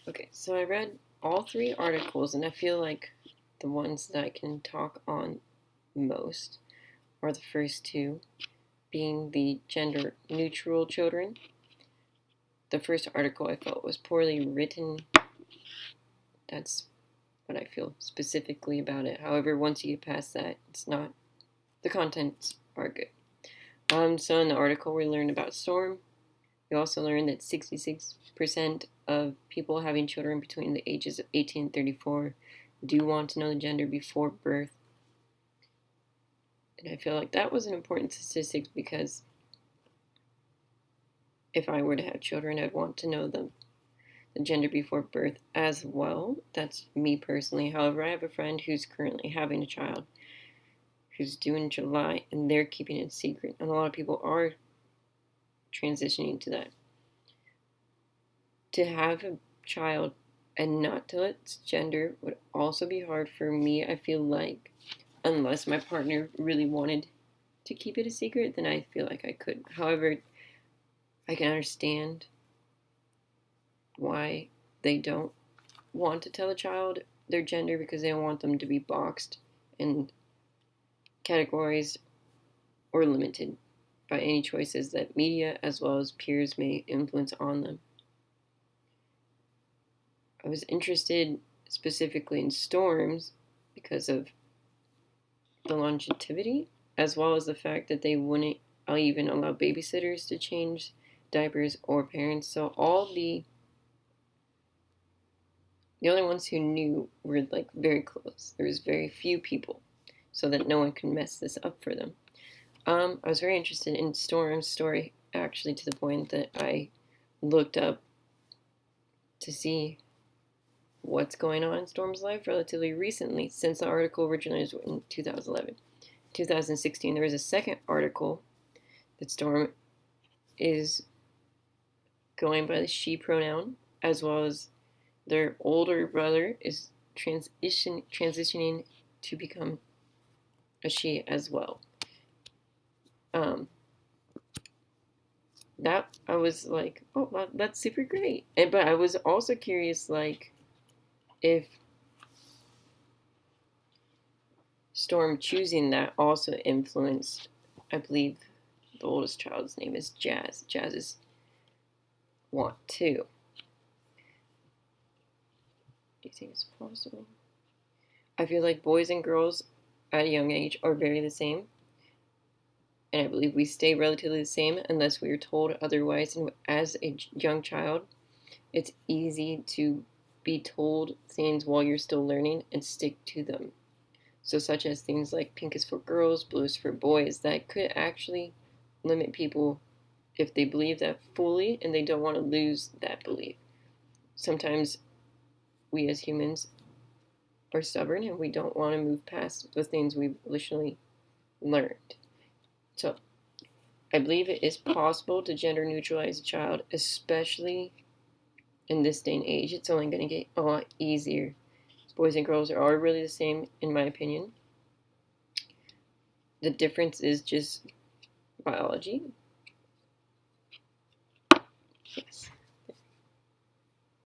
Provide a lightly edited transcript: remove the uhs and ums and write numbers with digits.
Okay, so I read all three articles, and I feel like the ones that I can talk on most are the first two, being the gender neutral children. The first article I felt was poorly written. That's what I feel specifically about it. However, once you get past that, it's not, the contents are good. So in the article, we learned about Storm. We also learned that 66% of people having children between the ages of 18 and 34 do want to know the gender before birth. And I feel like that was an important statistic because if I were to have children, I'd want to know the gender before birth as well. That's me personally. However, I have a friend who's currently having a child who's due in July, and they're keeping it secret. And a lot of people are transitioning to that. To have a child and not tell its gender would also be hard for me. I feel like, unless my partner really wanted to keep it a secret, then I feel like I could. However, I can understand why they don't want to tell a child their gender, because they don't want them to be boxed and categorized or limited by any choices that media as well as peers may influence on them. I was interested specifically in Storms because of the longevity, as well as the fact that they wouldn't even allow babysitters to change diapers or parents. So all the only ones who knew were like very close. There was very few people, so that no one could mess this up for them. I was very interested in Storm's story, actually, to the point that I looked up to see what's going on in Storm's life relatively recently, since the article originally was in 2011. 2016, there was a second article that Storm is going by the she pronoun, as well as their older brother is transitioning to become a she as well. That I was like, oh, well, that's super great. But I was also curious, like, if Storm choosing that also influenced, I believe the oldest child's name is Jazz. Jazz's want too. Do you think it's possible? I feel like boys and girls at a young age are very the same. And I believe we stay relatively the same unless we are told otherwise. And as a young child, it's easy to be told things while you're still learning and stick to them. So such as things like pink is for girls, blue is for boys, that could actually limit people if they believe that fully and they don't want to lose that belief. Sometimes we as humans are stubborn and we don't want to move past the things we've initially learned. So I believe it is possible to gender neutralize a child, especially in this day and age. It's only going to get a lot easier. Boys and girls are really the same, in my opinion. The difference is just biology. Yes.